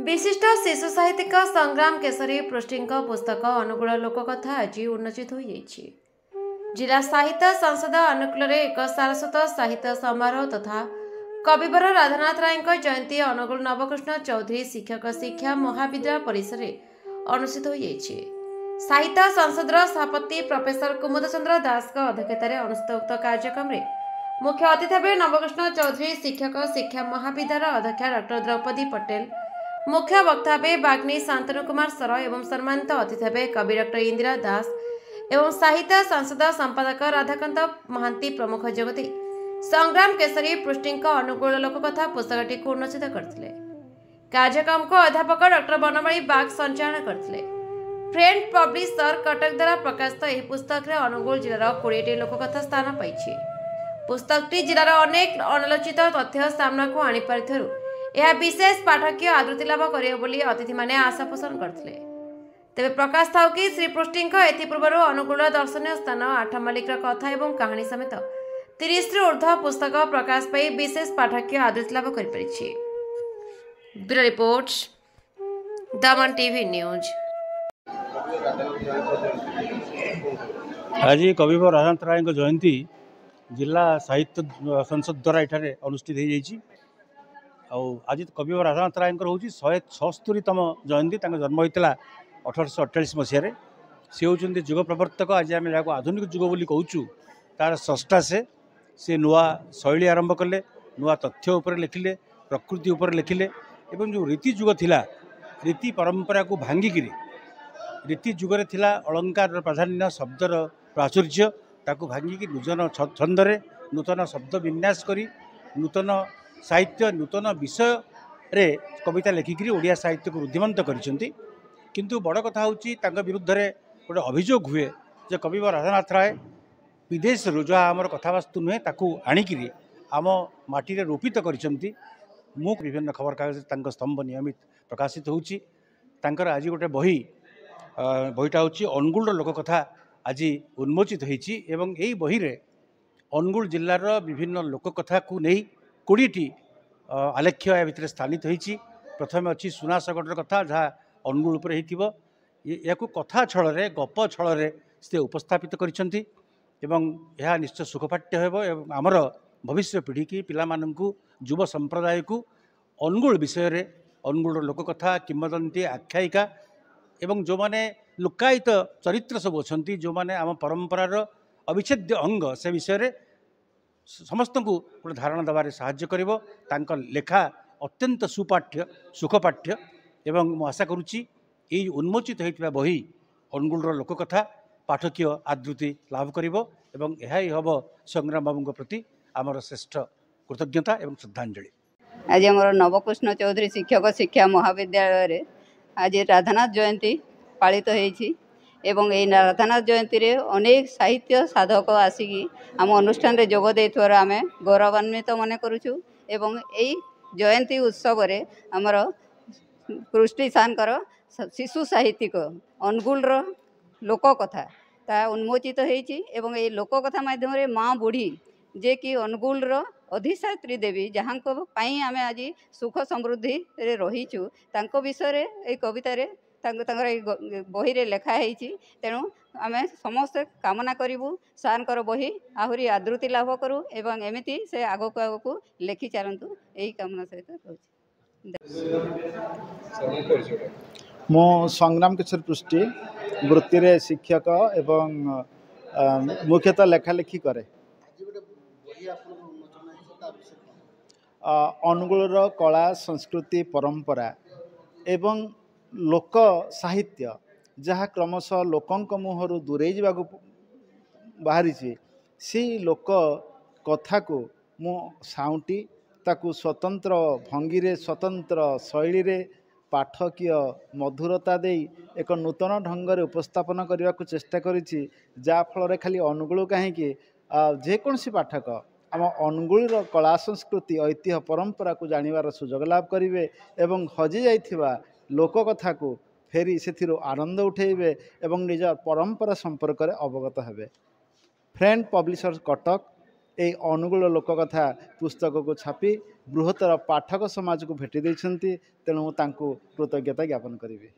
विशिष्ट शिशु साहित्यिक संग्राम केशरी पृष्ठीଙ୍କ पुस्तक अनुकूल लोककथा आज उन्मोचित हो जिला साहित्य संसद अनुकूल एक सारस्वत साहित्य समारोह तथा कविवर राधानाथ राय जयंती अनुकूल नवकृष्ण चौधरी शिक्षक शिक्षा महाविद्यालय परिसर अनुष्ठित हो साहित्य संसद सभापति प्रोफेसर कुमुद चंद्र दास अध्यक्षतार अनुष्ठित उक्त कार्यक्रम में मुख्य अतिथि भाव नवकृष्ण चौधरी शिक्षक शिक्षा महाविद्यालय अध्यक्ष डॉ द्रौपदी पटेल मुख्य वक्ता भाव बाग्नी शांतनु कुमार सर एवं सम्मानित अतिथि भाव कवि डॉ इंदिरा दास एवं साहित्य संसद संपादक राधाकांत महांती प्रमुख जोगदे संग्राम केशरी पृष्ठी अनुकूल लोककथा पुस्तकटी उन्मोचित करथिले। कार्यक्रम को अध्यापक डॉ बनमाली बाग संचालन करथिले। फ्रेंड पब्लिशर कटक द्वारा प्रकाशित यह पुस्तक रे अनुगुल जिलार 20टी लोककथा स्थान पाई। पुस्तकटी जिलार अनेक अनालोचित तथ्य सामना को आनी पारिथारु यह विशेष पाठकीय आदृति लाभ करियो बोली अतिथि माने आशा पोषण करथिले। तेबे प्रकाश थाउ कि श्री पृष्ठी एथि पूर्व अनुकूल दर्शनीय स्थान आठ मालिक कथा एवं कहानी समेत 30 रु ऊर्ध्व पुस्तक प्रकाश पाई विशेष पाठकीय आदृति लाभ करि परिछि। ब्यूरो रिपोर्ट दमन टीवी न्यूज। आज कविवर राधानाथ राय जयंती जिला साहित्य संसद द्वारा एठारे अनुष्ठित हो जाइए। आज कविवर राधानाथ राय हूँ 176तम जयंती। जन्म होता 1848 मसीह। सी होती जुग प्रवर्तक। आज आम जहाँ आधुनिक जुग बोली कहूँ तार स्रष्टा से नुआ शैली आरंभ कले, नुआ तथ्य उपर लिखिले, प्रकृति उपर लिखिले एवं जो रीति जुग थिला रीति परंपरा को भांगिकी रीति जुगरे थिला अलंकार प्राधान्य शब्दर प्राचुर्य ताकू भांगिकी नूतन छंदरे नूतन शब्द विन्यास करी नूतन साहित्य नूतन विषय रे कविता लेखिकी ओडिया साहित्य को रुद्धिमंत करिसेंती। किंतु बड़ कथा होची तांका विरुद्ध रे गोटे अभियोग हुए जे कविवर राधानाथ राय विदेश जहाँ आमर कथावस्तु नुहे ताकू आणिकी आम माटी रे रोपित करिसेंती। मु विभिन्न खबर कागज स्तंभ नियमित प्रकाशित होची। तांकर आज गोटे बहीटा होची अनुगुल लोककथा आज उन्मोचित होईची एवं यही बही रे अनुगुल जिल्लार विभिन्न लोककथा को नहीं 20टी आलेख्य या भितर स्थानित होईची। प्रथम अच्छी सुनासगढ़ कथा जहाँ अनुगुल उपर होइथिबो या कथा छल गप छल से उपस्थापित करिसेंती एवं यह निश्चय सुखपाठ्य हेबो एवं आमर भविष्य पीढ़ी की पिला माननकु युव संप्रदाय को अनुगुल विषय रे अनुगुल लोककथा किंवदंती आख्यायिका एवं जो माने लुकायित चरित्र सब अच्छी जो माने आम परंपरार अविच्छेद्य अंग से विषय रे समस्त को गोटे धारणा देवारे साहाय्य करिवो। तांकर लेखा अत्यंत सुपाठ्य सुखपाठ्य एवं मु आशा करुच्ची यही उन्मोचित होइतिबा बही अनुगुल लोककथा पाठकीय आदृति लाभ करिवो एवं यही हम संग्राम बाबू प्रति आमर श्रेष्ठ कृतज्ञता एवं श्रद्धांजलि। आज आमर नवकृष्ण चौधरी शिक्षक शिक्षा महाविद्यालय आज राधानाथ जयंती पालित होईछि एवं ये राधानाथ जयंती रे अनेक साहित्य साधक आसिकी आम अनुष्ठान रे जोग देइथवार आमे गौरवान्वित मन करूछु एवं यही जयंती उत्सव रे आमर पृष्ठी सानकर शिशु साहित्यिक अनुगुल लोककथा ता उन्मोचित होईछि एवं ये लोककथा माध्यम रे माँ बुढ़ी जे कि अनुगुल अधिष्ठात्री देवी जहाँ आम आज सुख समृद्धि रे रहीचु तांको विषय रे ए कविता रे बही रे लेखा है। तेणु आम समस्त कामना करूँ सार बही आहरी आदृति लाभ करूँ एवं एमती से आगक आगक लेखि चलतु यही कामना सहित मो संग्राम केशरी पृष्ठी वृत्ति रे शिक्षक एवं मुख्यतः लेखालेखी करे। अनुगुल कला संस्कृति परंपरा एवं लोक साहित्य जहाँ क्रमशः लोकंक मुहर दूरे जावाक बाहरी सी लोक कथा को मु साउंटी ताकू स्वतंत्र भंगी रे स्वतंत्र शैली रे पाठकीय मधुरता दे एक नूतन ढंग से उपस्थापन करने को चेष्टा करिछि। जा फल खाली अनुगुल कहीं जेकोसी पाठक आम अनुगुल कला संस्कृति ऐतिह्य परंपरा को जानिबार सुजोग लाभ करेंगे एवं हजि जाइथिबा लोककथा को फेरी से आनंद उठेबे एवं निज परंपरा संपर्क में अवगत हेबे। फ्रेंड पब्लिशर कटक এই ଅନୁଗୁଳ ଲୋକକଥା ପୁସ୍ତକକୁ ଛାପି ବୃହତ୍ତର ପାଠକ ସମାଜକୁ ଭେଟି ଦେଇଛନ୍ତି। ତେଣୁ ମୁଁ ତାଙ୍କୁ କୃତଜ୍ଞତା ଜ୍ଞାପନ କରିବି।